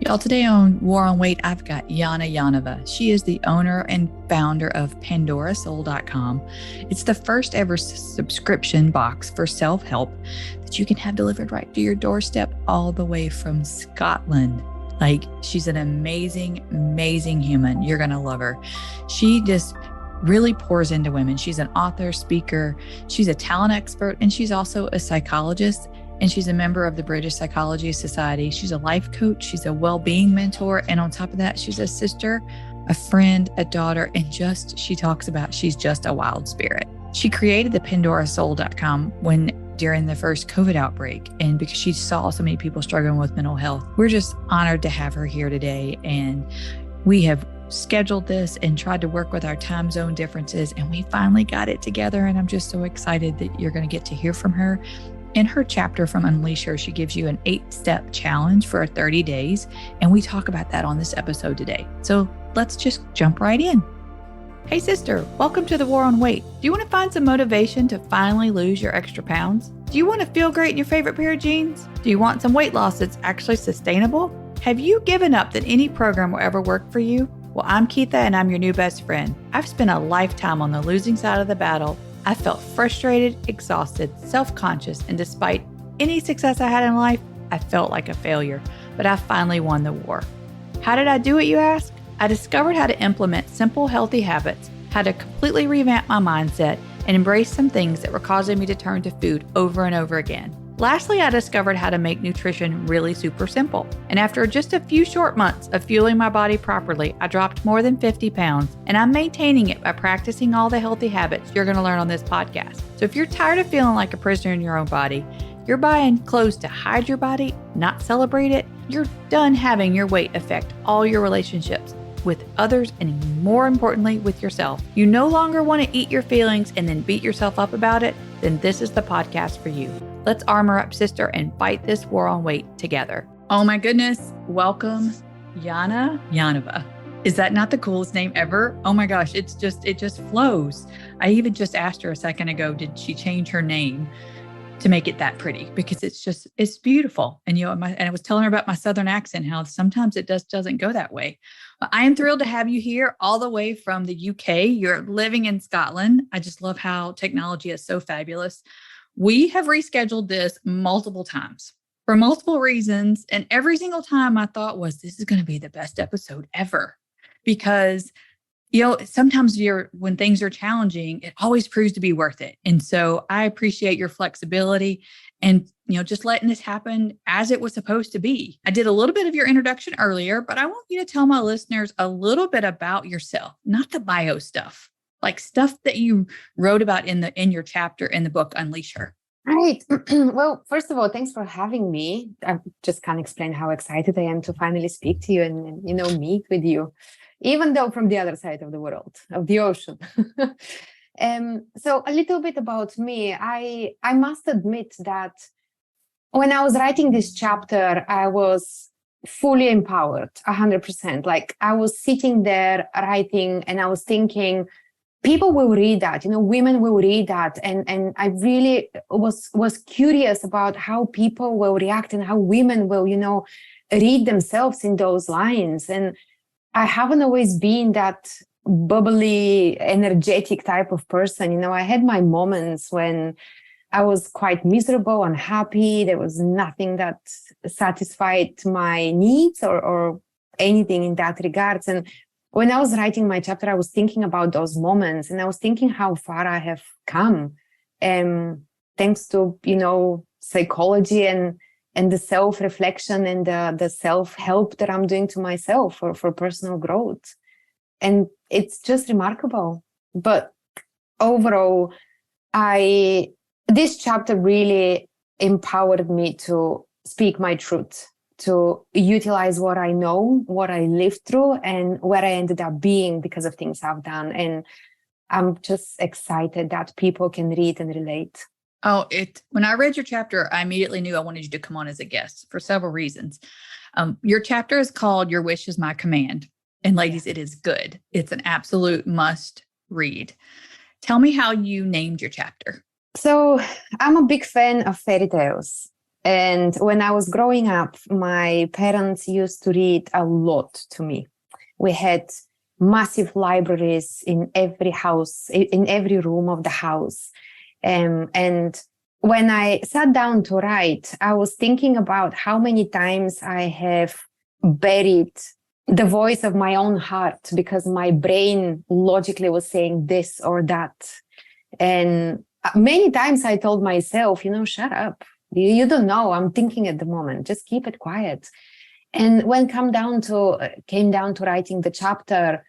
Y'all, today on War on Weight, I've got Yana Yaneva. She is the owner and founder of PandoraSoul.com. It's the first ever subscription box for self-help that you can have delivered right to your doorstep all the way from Scotland. Like, she's an amazing, amazing human. You're going to love her. She just really pours into women. She's an author, speaker, she's a talent expert, and she's also a psychologist. And she's a member of the British Psychology Society. She's a life coach. She's a well-being mentor. And on top of that, she's a sister, a friend, a daughter, and she talks about she's just a wild spirit. She created the PandoraSoul.com during the first COVID outbreak. And because she saw so many people struggling with mental health, we're just honored to have her here today. And we have scheduled this and tried to work with our time zone differences. And we finally got it together. And I'm just so excited that you're going to get to hear from her. In her chapter from Unleash Her, she gives you an 8-step challenge for 30 days. And we talk about that on this episode today. So let's just jump right in. Hey sister, welcome to the War on Weight. Do you want to find some motivation to finally lose your extra pounds? Do you want to feel great in your favorite pair of jeans? Do you want some weight loss that's actually sustainable? Have you given up that any program will ever work for you? Well, I'm Keitha and I'm your new best friend. I've spent a lifetime on the losing side of the battle. I felt frustrated, exhausted, self-conscious, and despite any success I had in life, I felt like a failure, but I finally won the war. How did I do it, you ask? I discovered how to implement simple, healthy habits, how to completely revamp my mindset, and embrace some things that were causing me to turn to food over and over again. Lastly, I discovered how to make nutrition really super simple. And after just a few short months of fueling my body properly, I dropped more than 50 pounds, and I'm maintaining it by practicing all the healthy habits you're going to learn on this podcast. So if you're tired of feeling like a prisoner in your own body, you're buying clothes to hide your body, not celebrate it, you're done having your weight affect all your relationships with others and more importantly, with yourself. You no longer want to eat your feelings and then beat yourself up about it, then this is the podcast for you. Let's armor up, sister, and fight this war on weight together. Oh my goodness. Welcome, Yana Yaneva. Is that not the coolest name ever? Oh my gosh. It just flows. I even just asked her a second ago, did she change her name to make it that pretty? Because it's beautiful. And, and I was telling her about my Southern accent, how sometimes it doesn't go that way. But I am thrilled to have you here all the way from the UK. You're living in Scotland. I just love how technology is so fabulous. We have rescheduled this multiple times for multiple reasons. And every single time I thought this is going to be the best episode ever. Because, sometimes when things are challenging, it always proves to be worth it. And so I appreciate your flexibility and, just letting this happen as it was supposed to be. I did a little bit of your introduction earlier, but I want you to tell my listeners a little bit about yourself, not the bio stuff. Like stuff that you wrote about in your chapter in the book, Unleash Her. Right. Well, first of all, thanks for having me. I just can't explain how excited I am to finally speak to you and meet with you, even though from the other side of the world, of the ocean. So a little bit about me. I must admit that when I was writing this chapter, I was fully empowered, 100%. Like I was sitting there writing and I was thinking, people will read that, women will read that. And I really was curious about how people will react and how women will, read themselves in those lines. And I haven't always been that bubbly, energetic type of person. I had my moments when I was quite miserable, unhappy. There was nothing that satisfied my needs or anything in that regards. And when I was writing my chapter, I was thinking about those moments and I was thinking how far I have come. Thanks to, psychology and the self-reflection and the self-help that I'm doing to myself for personal growth. And it's just remarkable. But overall, this chapter really empowered me to speak my truth, to utilize what I know, what I lived through, and where I ended up being because of things I've done. And I'm just excited that people can read and relate. When I read your chapter, I immediately knew I wanted you to come on as a guest for several reasons. Your chapter is called Your Wish is My Command. And ladies, it is good. It's an absolute must read. Tell me how you named your chapter. So I'm a big fan of fairy tales. And when I was growing up, my parents used to read a lot to me. We had massive libraries in every house, in every room of the house. And when I sat down to write, I was thinking about how many times I have buried the voice of my own heart because my brain logically was saying this or that. And many times I told myself, shut up. You don't know. I'm thinking at the moment. Just keep it quiet. And when came down to writing the chapter,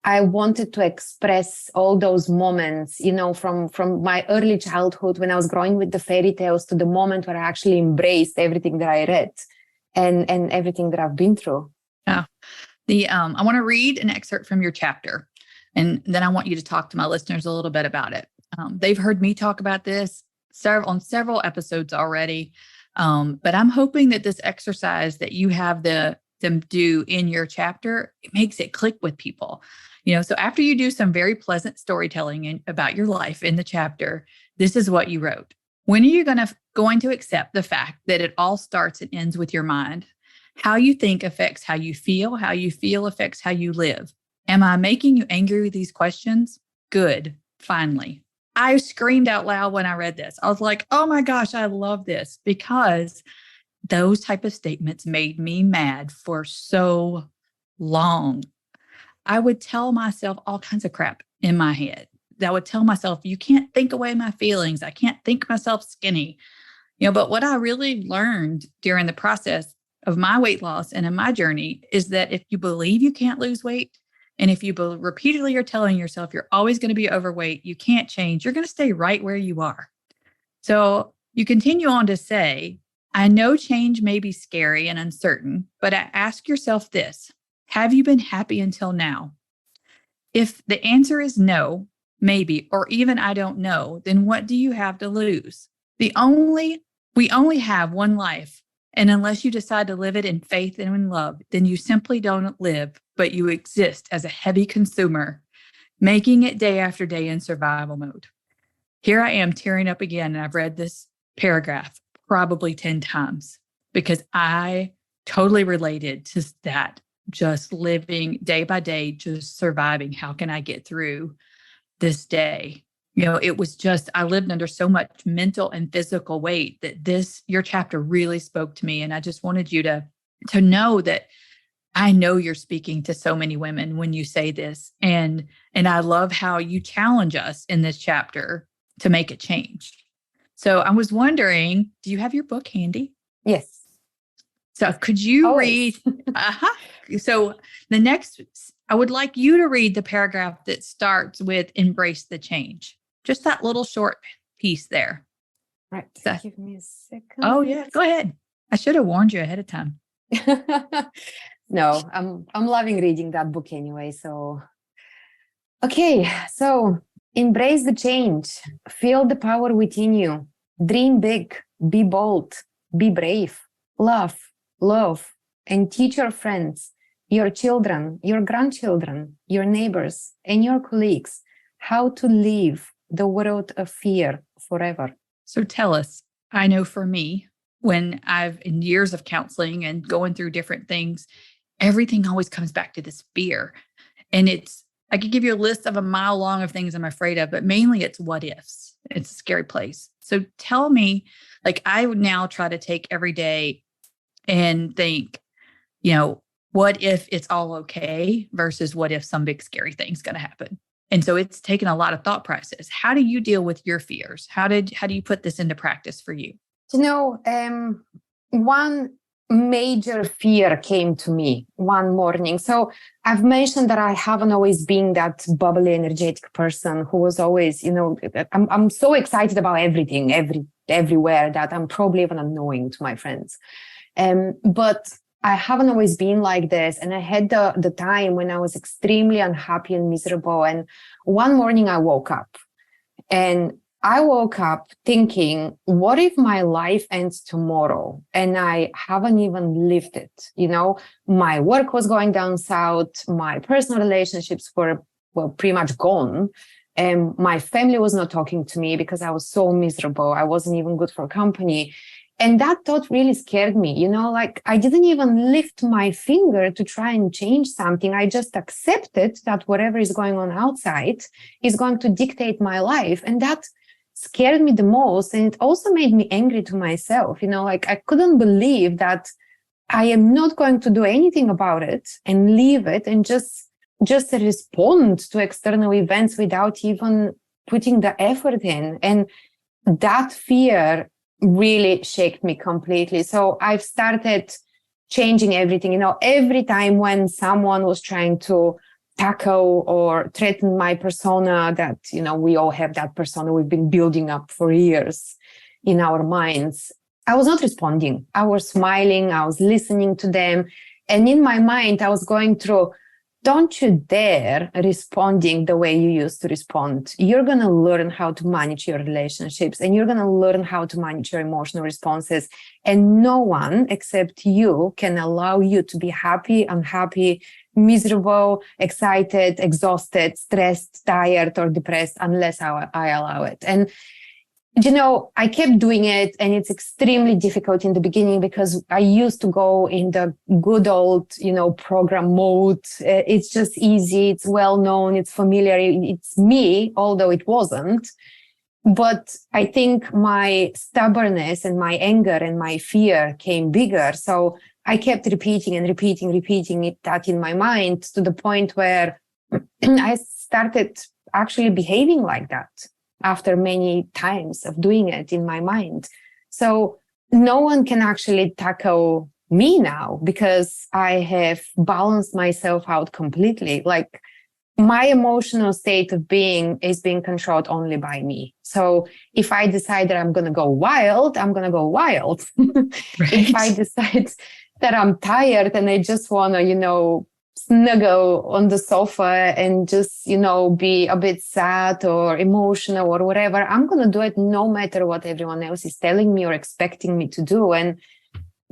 I wanted to express all those moments, from my early childhood when I was growing with the fairy tales to the moment where I actually embraced everything that I read and everything that I've been through. Yeah. I want to read an excerpt from your chapter, and then I want you to talk to my listeners a little bit about it. They've heard me talk about this on several episodes already, but I'm hoping that this exercise that you have them do in your chapter, it makes it click with people. So after you do some very pleasant storytelling about your life in the chapter, this is what you wrote. When are you going to accept the fact that it all starts and ends with your mind? How you think affects how you feel affects how you live. Am I making you angry with these questions? Good. Finally. I screamed out loud when I read this. I was like, oh my gosh, I love this, because those type of statements made me mad for so long. I would tell myself all kinds of crap in my head. I would tell myself, you can't think away my feelings. I can't think myself skinny. But what I really learned during the process of my weight loss and in my journey is that if you believe you can't lose weight, and if you repeatedly are telling yourself you're always going to be overweight, you can't change, you're going to stay right where you are. So you continue on to say, I know change may be scary and uncertain, but ask yourself this: have you been happy until now? If the answer is no, maybe, or even I don't know, then what do you have to lose? We only have one life. And unless you decide to live it in faith and in love, then you simply don't live, but you exist as a heavy consumer, making it day after day in survival mode. Here I am tearing up again, and I've read this paragraph probably 10 times because I totally related to that, just living day by day, just surviving. How can I get through this day? It was just, I lived under so much mental and physical weight that your chapter really spoke to me. And I just wanted you to know that I know you're speaking to so many women when you say this. And I love how you challenge us in this chapter to make a change. So I was wondering, do you have your book handy? Yes. So could you read? So I would like you to read the paragraph that starts with embrace the change. Just that little short piece there. Right. Give me a second. Oh yeah, go ahead. I should have warned you ahead of time. No, I'm loving reading that book anyway. So, okay. So embrace the change. Feel the power within you. Dream big. Be bold. Be brave. Love, and teach your friends, your children, your grandchildren, your neighbors, and your colleagues how to live the world of fear forever. So tell us, I know for me, when I've in years of counseling and going through different things, everything always comes back to this fear. And I could give you a list of a mile long of things I'm afraid of, but mainly it's what ifs. It's a scary place. So tell me, I would now try to take every day and think, what if it's all okay versus what if some big scary thing's going to happen? And so it's taken a lot of thought process. How do you deal with your fears? How do you put this into practice for you? One major fear came to me one morning. So I've mentioned that I haven't always been that bubbly, energetic person who was always, I'm so excited about everything, everywhere, that I'm probably even annoying to my friends. But I haven't always been like this. And I had the time when I was extremely unhappy and miserable. And one morning I woke up thinking, what if my life ends tomorrow and I haven't even lived it? My work was going down south. My personal relationships were pretty much gone. And my family was not talking to me because I was so miserable. I wasn't even good for company. And that thought really scared me, like I didn't even lift my finger to try and change something. I just accepted that whatever is going on outside is going to dictate my life. And that scared me the most. And it also made me angry to myself, like I couldn't believe that I am not going to do anything about it and leave it and just respond to external events without even putting the effort in. And that fear really shook me completely. So I've started changing everything. Every time when someone was trying to tackle or threaten my persona, that, we all have that persona we've been building up for years in our minds, I was not responding. I was smiling. I was listening to them. And in my mind, I was going through, don't you dare responding the way you used to respond. You're going to learn how to manage your relationships, and you're going to learn how to manage your emotional responses. And no one except you can allow you to be happy, unhappy, miserable, excited, exhausted, stressed, tired, or depressed unless I allow it. And I kept doing it, and it's extremely difficult in the beginning because I used to go in the good old, program mode. It's just easy. It's well known. It's familiar. It's me, although it wasn't. But I think my stubbornness and my anger and my fear came bigger. So I kept repeating it that in my mind to the point where I started actually behaving like that after many times of doing it in my mind. So no one can actually tackle me now because I have balanced myself out completely. Like my emotional state of being is being controlled only by me. So if I decide that I'm going to go wild, I'm going to go wild. Right. If I decide that I'm tired and I just want to, snuggle on the sofa and just, be a bit sad or emotional or whatever, I'm going to do it no matter what everyone else is telling me or expecting me to do. And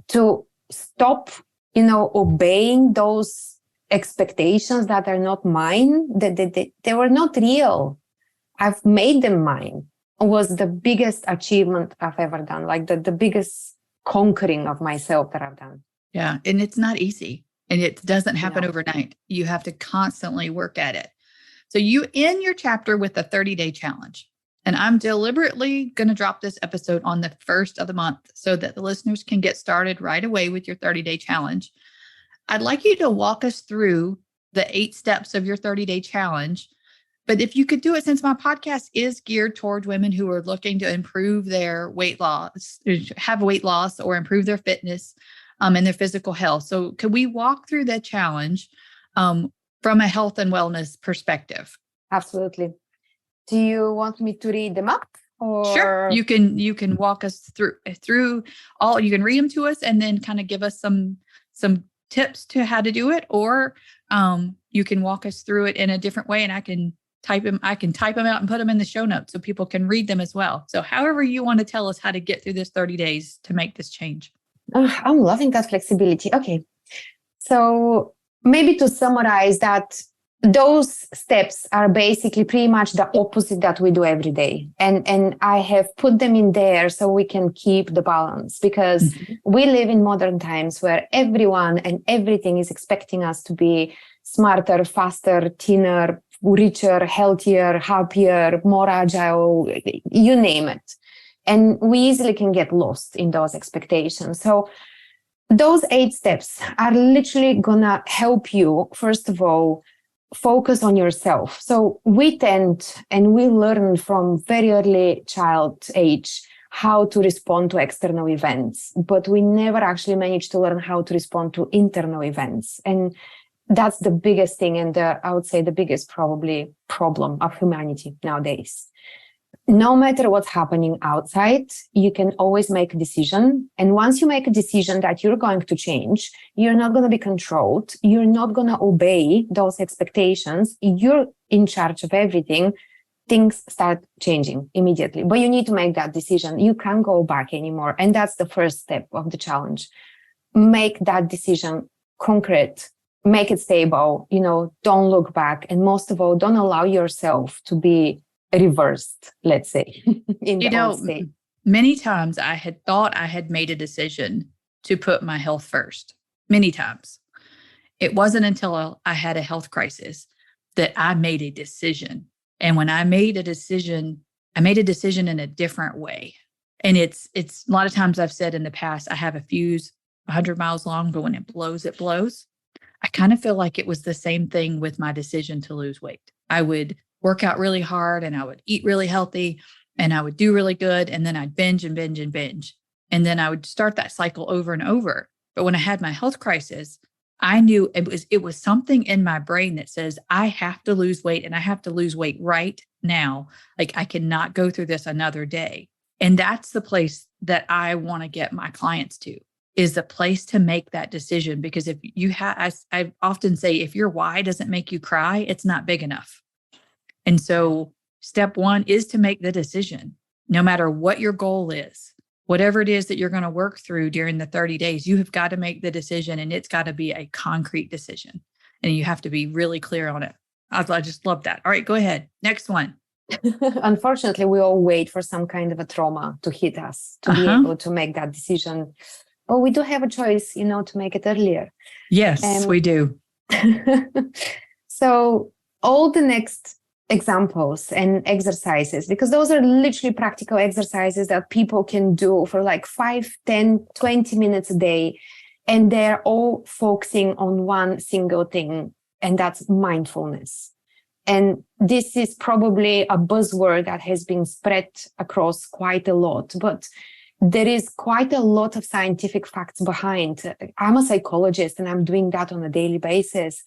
to stop, obeying those expectations that are not mine, that they were not real. I've made them mine, was the biggest achievement I've ever done, like the biggest conquering of myself that I've done. Yeah. And it's not easy. And it doesn't happen overnight. You have to constantly work at it. So you end your chapter with a 30-day challenge. And I'm deliberately going to drop this episode on the first of the month so that the listeners can get started right away with your 30-day challenge. I'd like you to walk us through the 8 steps of your 30-day challenge. But if you could do it, since my podcast is geared toward women who are looking to improve their weight loss, have weight loss, or improve their fitness, and their physical health. So could we walk through that challenge from a health and wellness perspective? Absolutely. Do you want me to read them up? Or... Sure. You can walk us through all, you can read them to us and then kind of give us some tips to how to do it, or you can walk us through it in a different way and I can type them out and put them in the show notes so people can read them as well. So however you want to tell us how to get through this 30 days to make this change. I'm loving that flexibility. Okay. So maybe to summarize that, those steps are basically pretty much the opposite that we do every day. And I have put them in there so we can keep the balance, because we live in modern times where everyone and everything is expecting us to be smarter, faster, thinner, richer, healthier, happier, more agile, you name it. And we easily can get lost in those expectations. So those 8 steps are literally gonna help you, first of all, focus on yourself. So we tend and we learn from very early child age how to respond to external events, but we never actually manage to learn how to respond to internal events. And that's the biggest thing, and I would say the biggest probably problem of humanity nowadays. No matter what's happening outside, you can always make a decision. And once you make a decision that you're going to change, you're not going to be controlled. You're not going to obey those expectations. You're in charge of everything. Things start changing immediately. But you need to make that decision. You can't go back anymore. And that's the first step of the challenge. Make that decision concrete. Make it stable. Don't look back. And most of all, don't allow yourself to be reversed, let's say, in the old state. Many times I had thought I had made a decision to put my health first. Many times. It wasn't until I had a health crisis that I made a decision. And when I made a decision in a different way. And it's a lot of times I've said in the past, I have a fuse 100 miles long, but when it blows, it blows. I kind of feel like it was the same thing with my decision to lose weight. I would work out really hard and I would eat really healthy and I would do really good. And then I'd binge and binge and binge. And then I would start that cycle over and over. But when I had my health crisis, I knew it was something in my brain that says, I have to lose weight and I have to lose weight right now. Like I cannot go through this another day. And that's the place that I want to get my clients to, is the place to make that decision. Because if you I often say, if your why doesn't make you cry, it's not big enough. And so step one is to make the decision, no matter what your goal is. Whatever it is that you're going to work through during the 30 days, you have got to make the decision, and it's got to be a concrete decision. And you have to be really clear on it. I just love that. All right, go ahead. Next one. Unfortunately, we all wait for some kind of a trauma to hit us to be able to make that decision. But we do have a choice, to make it earlier. Yes, we do. So all the next examples and exercises, because those are literally practical exercises that people can do for like 5, 10, 20 minutes a day. And they're all focusing on one single thing, and that's mindfulness. And this is probably a buzzword that has been spread across quite a lot, but there is quite a lot of scientific facts behind. I'm a psychologist and I'm doing that on a daily basis.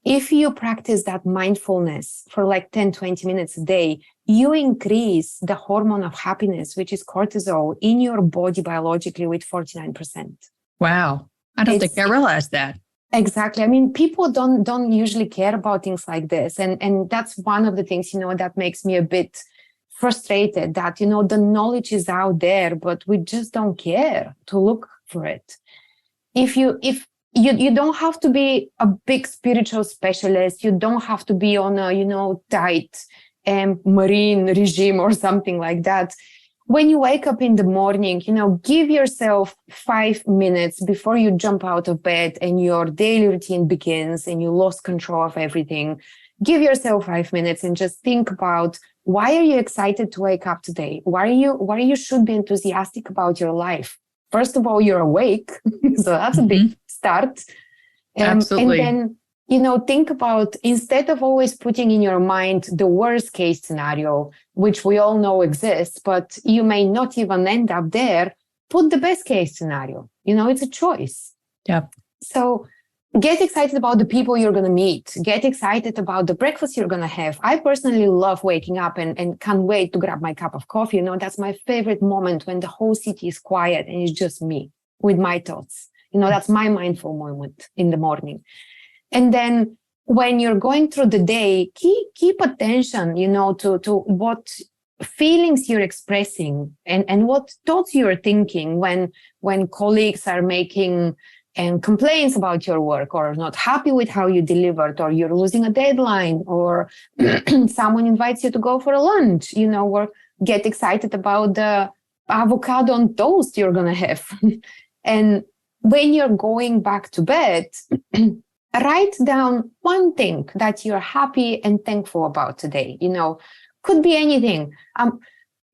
If you practice that mindfulness for like 10, 20 minutes a day, you increase the hormone of happiness, which is cortisol, in your body biologically with 49%. Wow. I don't think I realized that. Exactly. I mean, people don't usually care about things like this. And that's one of the things, that makes me a bit frustrated, that, the knowledge is out there, but we just don't care to look for it. If you don't have to be a big spiritual specialist, you don't have to be on a, diet and marine regime or something like that. When you wake up in the morning, give yourself 5 minutes before you jump out of bed and your daily routine begins and you lost control of everything. Give yourself 5 minutes and just think about, why are you excited to wake up today? Why you should be enthusiastic about your life? First of all, you're awake. So that's a big start. Absolutely. And then, think about, instead of always putting in your mind the worst case scenario, which we all know exists, but you may not even end up there, put the best case scenario. It's a choice. Yeah. So get excited about the people you're going to meet. Get excited about the breakfast you're going to have. I personally love waking up and can't wait to grab my cup of coffee. That's my favorite moment, when the whole city is quiet and it's just me with my thoughts. That's my mindful moment in the morning. And then when you're going through the day, keep attention, to what feelings you're expressing and what thoughts you're thinking when colleagues are making complaints about your work, or not happy with how you delivered, or you're losing a deadline, or someone invites you to go for a lunch, or get excited about the avocado on toast you're going to have. And when you're going back to bed, write down one thing that you're happy and thankful about today. Could be anything.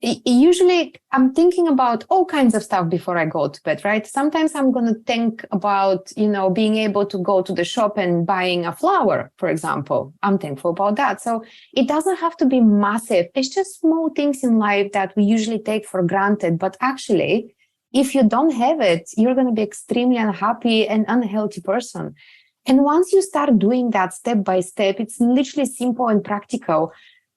Usually I'm thinking about all kinds of stuff before I go to bed, right? Sometimes I'm going to think about, being able to go to the shop and buying a flower, for example. I'm thankful about that. So it doesn't have to be massive. It's just small things in life that we usually take for granted. But actually, if you don't have it, you're going to be extremely unhappy and unhealthy person. And once you start doing that step by step, it's literally simple and practical.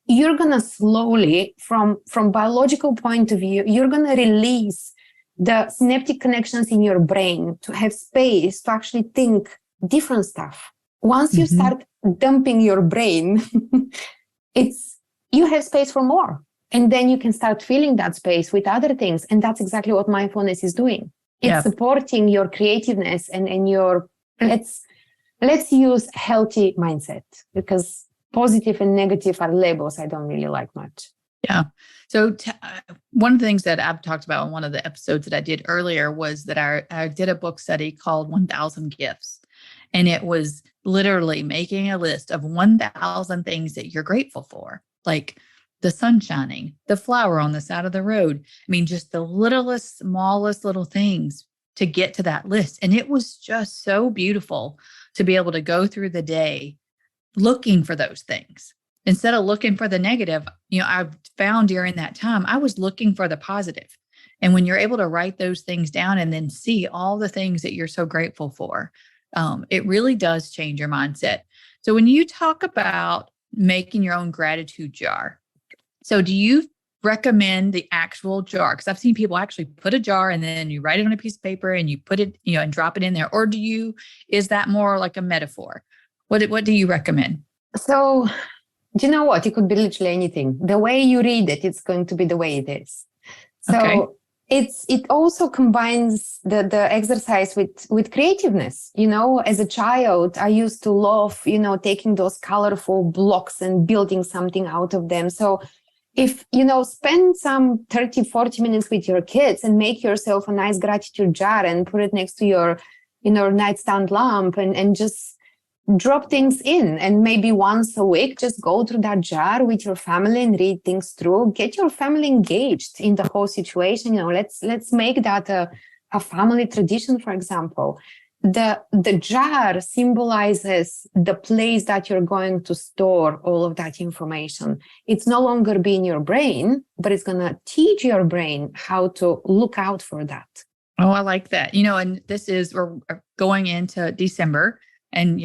You're going to slowly, from biological point of view, you're going to release the synaptic connections in your brain to have space to actually think different stuff. Once you start dumping your brain, you have space for more. And then you can start filling that space with other things. And that's exactly what mindfulness is doing. It's supporting your creativeness and your, let's use healthy mindset, because positive and negative are labels I don't really like much. Yeah. So one of the things that I've talked about in one of the episodes that I did earlier was that I did a book study called 1000 Gifts. And it was literally making a list of 1000 things that you're grateful for, like the sun shining, the flower on the side of the road. I mean, just the littlest, smallest little things to get to that list. And it was just so beautiful to be able to go through the day looking for those things instead of looking for the negative. I've found during that time, I was looking for the positive. And when you're able to write those things down and then see all the things that you're so grateful for, it really does change your mindset. So when you talk about making your own gratitude jar, so do you recommend the actual jar? Because I've seen people actually put a jar and then you write it on a piece of paper and you put it, and drop it in there. Or is that more like a metaphor? What do you recommend? So, do you know what? It could be literally anything. The way you read it, it's going to be the way it is. So Okay. it also combines the exercise with creativeness. As a child, I used to love, taking those colorful blocks and building something out of them. So if, spend some 30, 40 minutes with your kids and make yourself a nice gratitude jar and put it next to your, nightstand lamp and just drop things in, and maybe once a week just go through that jar with your family and read things through. Get your family engaged in the whole situation. Let's make that a family tradition. For example, the jar symbolizes the place that you're going to store all of that information. It's no longer be in your brain, but it's going to teach your brain how to look out for that. Oh, I like that. And we're going into December, and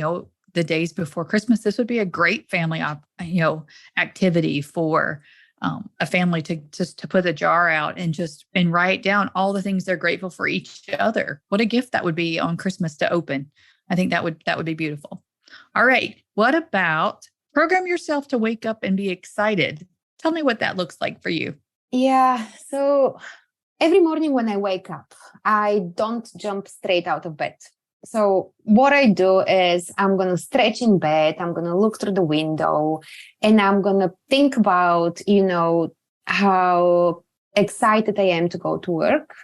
the days before Christmas, this would be a great family activity for a family to put a jar out and write down all the things they're grateful for each other. What a gift that would be on Christmas to open. I think that would be beautiful. All right. What about program yourself to wake up and be excited? Tell me what that looks like for you. Yeah. So every morning when I wake up, I don't jump straight out of bed. So what I do is I'm going to stretch in bed. I'm going to look through the window and I'm going to think about, how excited I am to go to work,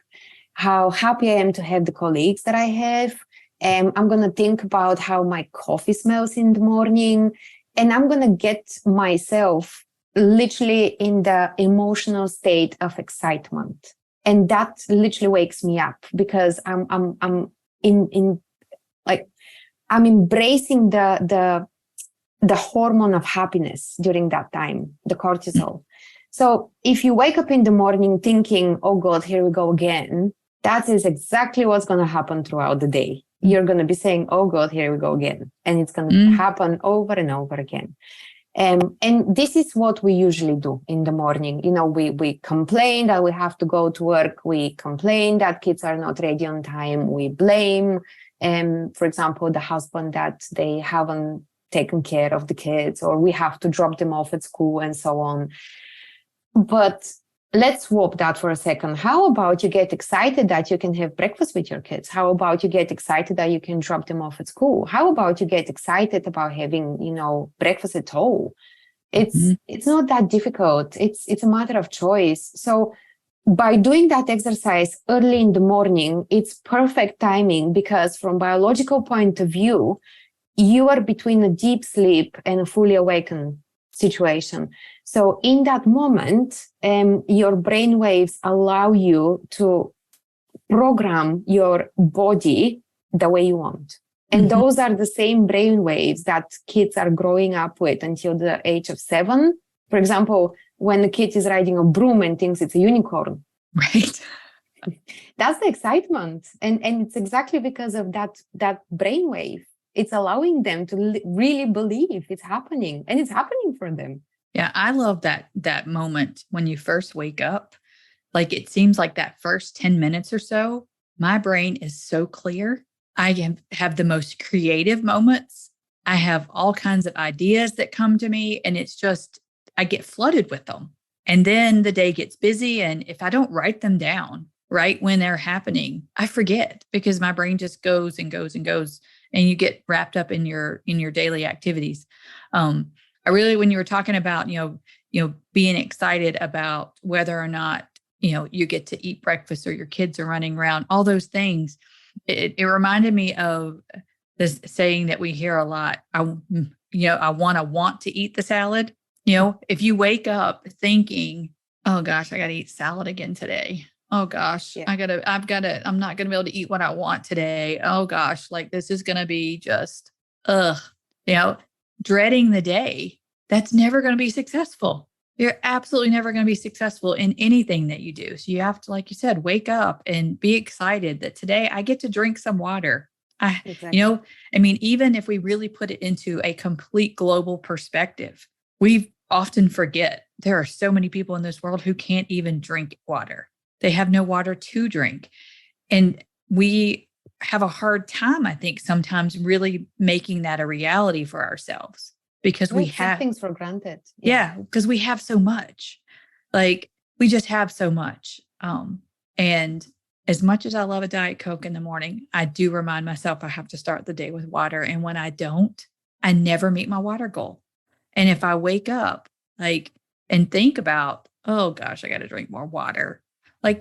how happy I am to have the colleagues that I have. And I'm going to think about how my coffee smells in the morning. And I'm going to get myself literally in the emotional state of excitement. And that literally wakes me up because I'm embracing the hormone of happiness during that time, the cortisol. So if you wake up in the morning thinking, oh God, here we go again, that is exactly what's going to happen throughout the day. You're going to be saying, oh God, here we go again. And it's going to happen over and over again. And this is what we usually do in the morning. We complain that we have to go to work. We complain that kids are not ready on time. We blame, for example, the husband that they haven't taken care of the kids, or we have to drop them off at school and so on. But let's swap that for a second. How about you get excited that you can have breakfast with your kids? How about you get excited that you can drop them off at school? How about you get excited about having, breakfast at home? It's not that difficult. It's a matter of choice. So by doing that exercise early in the morning, it's perfect timing because from biological point of view, you are between a deep sleep and a fully awakened situation. So in that moment, your brain waves allow you to program your body the way you want. And those are the same brain waves that kids are growing up with until the age of 7. For example, when the kid is riding a broom and thinks it's a unicorn. Right. That's the excitement. And it's exactly because of that brain wave. It's allowing them to really believe it's happening, and it's happening for them. Yeah, I love that moment when you first wake up. Like it seems like that first 10 minutes or so, my brain is so clear. I have the most creative moments. I have all kinds of ideas that come to me, and it's just, I get flooded with them. And then the day gets busy. And if I don't write them down right when they're happening, I forget because my brain just goes and goes and goes. And you get wrapped up in your daily activities. I really, when you were talking about, being excited about whether or not, you get to eat breakfast or your kids are running around, all those things. It reminded me of this saying that we hear a lot. I want to eat the salad. If you wake up thinking, oh gosh, I got to eat salad again today. Oh gosh, I'm not going to be able to eat what I want today. Oh gosh, like this is going to be just, dreading the day. That's never going to be successful. You're absolutely never going to be successful in anything that you do. So you have to, like you said, wake up and be excited that today I get to drink some water. Exactly. Even if we really put it into a complete global perspective, we often forget there are so many people in this world who can't even drink water. They have no water to drink. And we have a hard time, I think, sometimes really making that a reality for ourselves because we have things for granted. Yeah, because we have so much. Like we just have so much. And as much as I love a Diet Coke in the morning, I do remind myself I have to start the day with water. And when I don't, I never meet my water goal. And if I wake up and think about, oh gosh, I got to drink more water,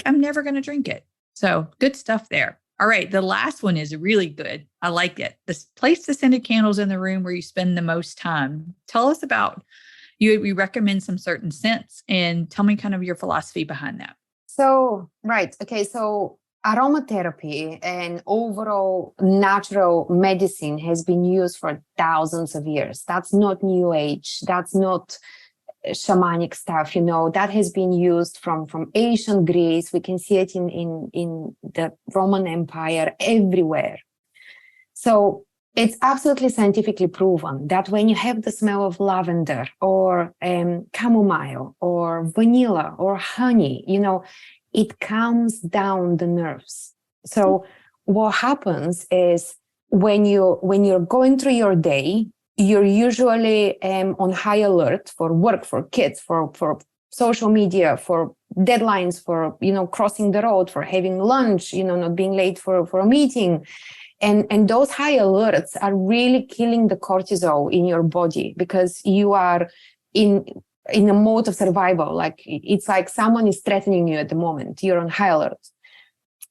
I'm never going to drink it. So good stuff there. All right. The last one is really good. I like it. Place the scented candles in the room where you spend the most time. Tell us about we recommend some certain scents and tell me kind of your philosophy behind that. So, right. Okay. So aromatherapy and overall natural medicine has been used for thousands of years. That's not new age. That's not shamanic stuff, that has been used from ancient Greece. We can see it in the Roman Empire, everywhere. So it's absolutely scientifically proven that when you have the smell of lavender or chamomile or vanilla or honey, it calms down the nerves. So what happens is when you're going through your day, you're usually on high alert for work, for kids, for social media, for deadlines, for, crossing the road, for having lunch, not being late for a meeting. And those high alerts are really killing the cortisol in your body because you are in a mode of survival. It's like someone is threatening you at the moment. You're on high alert.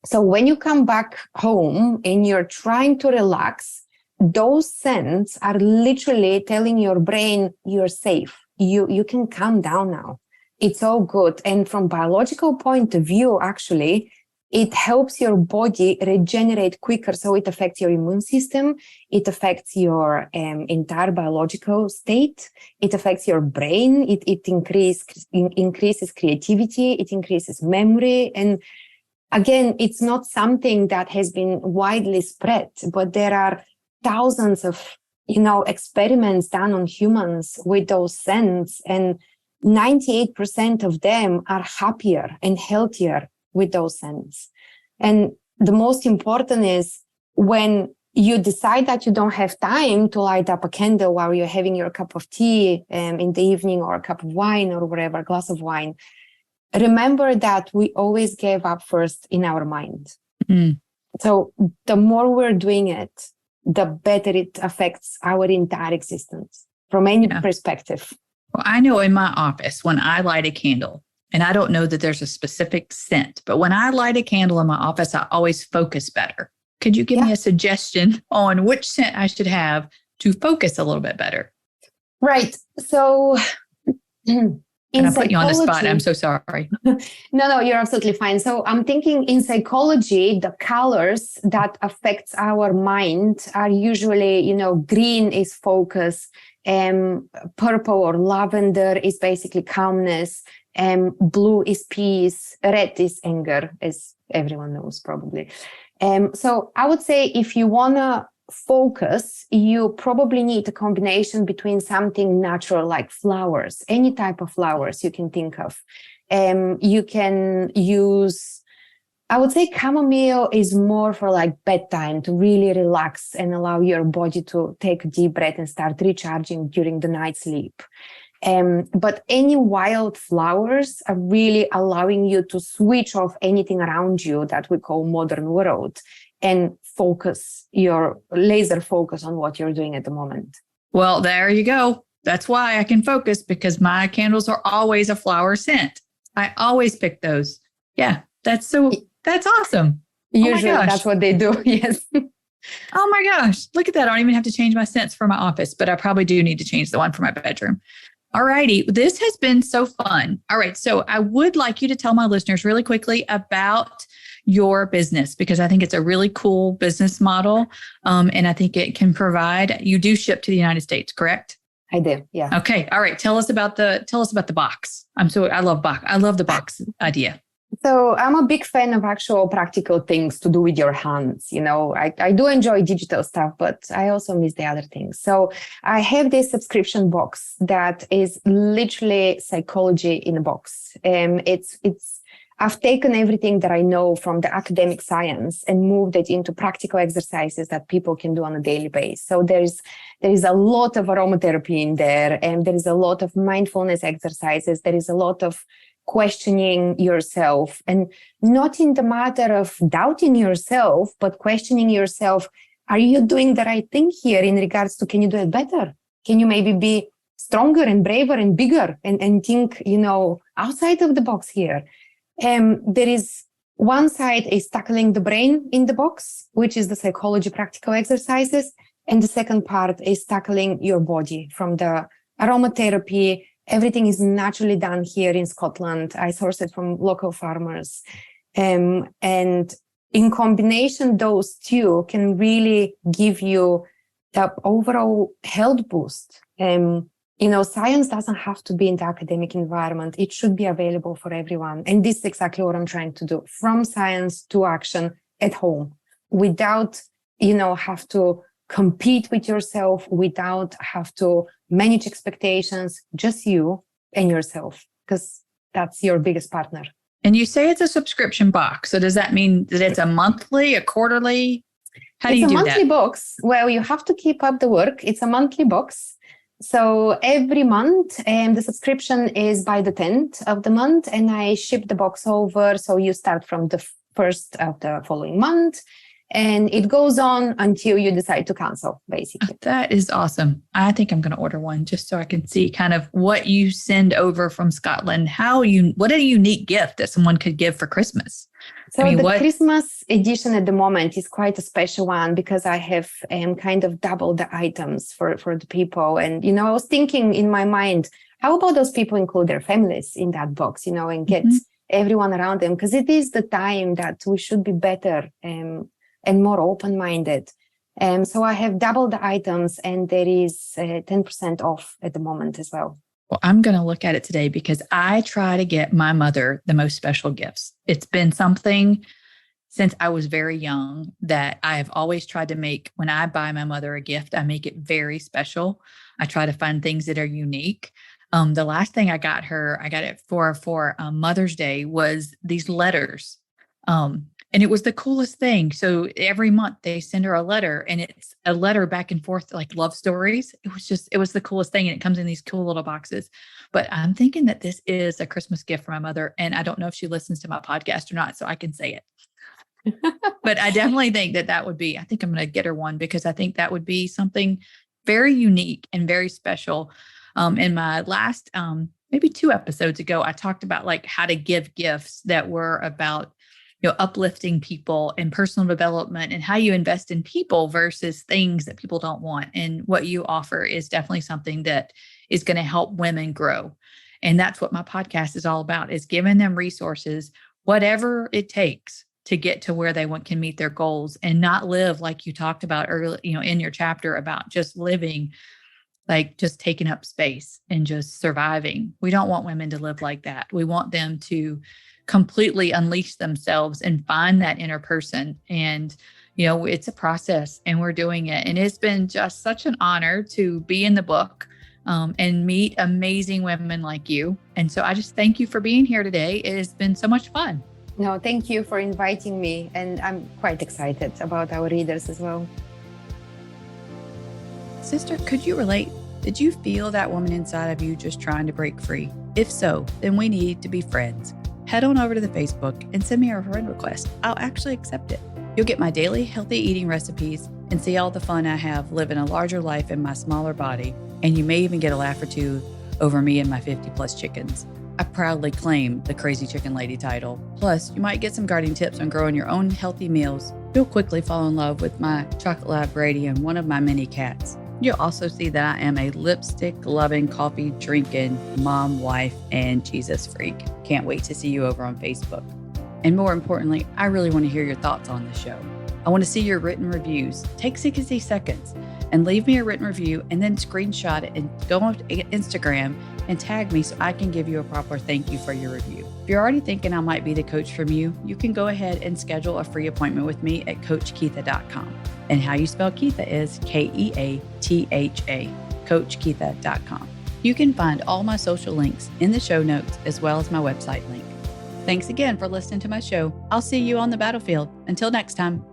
So when you come back home and you're trying to relax, those scents are literally telling your brain you're safe. You can calm down now. It's all good. And from biological point of view, actually, it helps your body regenerate quicker. So it affects your immune system. It affects your entire biological state. It affects your brain. It increases creativity. It increases memory. And again, it's not something that has been widely spread, but there are thousands of, experiments done on humans with those scents, and 98% of them are happier and healthier with those scents. And the most important is when you decide that you don't have time to light up a candle while you're having your cup of tea in the evening, or a cup of wine or whatever, glass of wine, remember that we always gave up first in our mind. Mm. So the more we're doing it, the better it affects our entire existence from any perspective. Well, I know in my office, when I light a candle, and I don't know that there's a specific scent, but when I light a candle in my office, I always focus better. Could you give me a suggestion on which scent I should have to focus a little bit better? Right. So and I put you on the spot. I'm so sorry. No, you're absolutely fine. So I'm thinking in psychology, the colors that affects our mind are usually, green is focus, purple or lavender is basically calmness, blue is peace, red is anger, as everyone knows probably. So I would say if you want to focus, you probably need a combination between something natural like flowers, any type of flowers you can think of. You can use, I would say chamomile is more for like bedtime, to really relax and allow your body to take a deep breath and start recharging during the night sleep. But any wild flowers are really allowing you to switch off anything around you that we call modern world and focus your laser focus on what you're doing at the moment. Well, there you go. That's why I can focus, because my candles are always a flower scent. I always pick those. Yeah, that's awesome. Usually oh my that's gosh. what they do. Yes. Oh my gosh. Look at that. I don't even have to change my scents for my office, but I probably do need to change the one for my bedroom. All righty. This has been so fun. All right. So I would like you to tell my listeners really quickly about your business, because I think it's a really cool business model. And I think it can provide, you do ship to the United States, correct? I do. Yeah. Okay. All right. Tell us about the box. I love box. I love the box idea. So I'm a big fan of actual practical things to do with your hands. I do enjoy digital stuff, but I also miss the other things. So I have this subscription box that is literally psychology in a box. I've taken everything that I know from the academic science and moved it into practical exercises that people can do on a daily basis. So there is a lot of aromatherapy in there, and there is a lot of mindfulness exercises. There is a lot of questioning yourself, and not in the matter of doubting yourself, but questioning yourself. Are you doing the right thing here in regards to, can you do it better? Can you maybe be stronger and braver and bigger and think, outside of the box here? There is one side is tackling the brain in the box, which is the psychology practical exercises. And the second part is tackling your body from the aromatherapy. Everything is naturally done here in Scotland. I source it from local farmers. And in combination, those two can really give you the overall health boost. Science doesn't have to be in the academic environment. It should be available for everyone. And this is exactly what I'm trying to do, from science to action at home, without, have to compete with yourself, without have to manage expectations, just you and yourself, because that's your biggest partner. And you say it's a subscription box. So does that mean that it's a monthly, a quarterly? How do you do that? It's a monthly box. Well, you have to keep up the work. It's a monthly box. So every month, the subscription is by the 10th of the month, and I ship the box over. So you start from the first of the following month, and it goes on until you decide to cancel, basically. That is awesome. I think I'm going to order one just so I can see kind of what you send over from Scotland. What a unique gift that someone could give for Christmas. So Christmas edition at the moment is quite a special one, because I have kind of doubled the items for the people. And, I was thinking in my mind, how about those people include their families in that box, and get everyone around them? Because it is the time that we should be better and more open-minded. So I have doubled the items, and there is 10% off at the moment as well. Well, I'm going to look at it today, because I try to get my mother the most special gifts. It's been something since I was very young that I have always tried to make. When I buy my mother a gift, I make it very special. I try to find things that are unique. The last thing I got it for Mother's Day, was these letters. And it was the coolest thing. So every month they send her a letter, and it's a letter back and forth, like love stories. It was the coolest thing. And it comes in these cool little boxes. But I'm thinking that this is a Christmas gift for my mother. And I don't know if she listens to my podcast or not, so I can say it. But I definitely think that would be, I think I'm going to get her one, because I think that would be something very unique and very special. In my last, maybe 2 episodes ago, I talked about like how to give gifts that were about uplifting people and personal development, and how you invest in people versus things that people don't want. And what you offer is definitely something that is going to help women grow. And that's what my podcast is all about, is giving them resources, whatever it takes to get to where they can meet their goals, and not live like you talked about earlier, in your chapter, about just living like just taking up space and just surviving. We don't want women to live like that. We want them to completely unleash themselves and find that inner person. And, it's a process, and we're doing it. And it's been just such an honor to be in the book and meet amazing women like you. And so I just thank you for being here today. It has been so much fun. No, thank you for inviting me. And I'm quite excited about our readers as well. Sister, could you relate? Did you feel that woman inside of you just trying to break free? If so, then we need to be friends. Head on over to the Facebook and send me a friend request. I'll actually accept it. You'll get my daily healthy eating recipes, and see all the fun I have living a larger life in my smaller body. And you may even get a laugh or two over me and my 50 plus chickens. I proudly claim the Crazy Chicken Lady title. Plus, you might get some gardening tips on growing your own healthy meals. You'll quickly fall in love with my chocolate lab Brady and one of my mini cats. You'll also see that I am a lipstick-loving, coffee-drinking mom, wife, and Jesus freak. Can't wait to see you over on Facebook. And more importantly, I really want to hear your thoughts on the show. I want to see your written reviews. Take 60 seconds and leave me a written review and then screenshot it and go on Instagram and tag me so I can give you a proper thank you for your review. If you're already thinking I might be the coach from you, you can go ahead and schedule a free appointment with me at CoachKeitha.com. And how you spell Keitha is Keatha, CoachKeitha.com. You can find all my social links in the show notes as well as my website link. Thanks again for listening to my show. I'll see you on the battlefield. Until next time.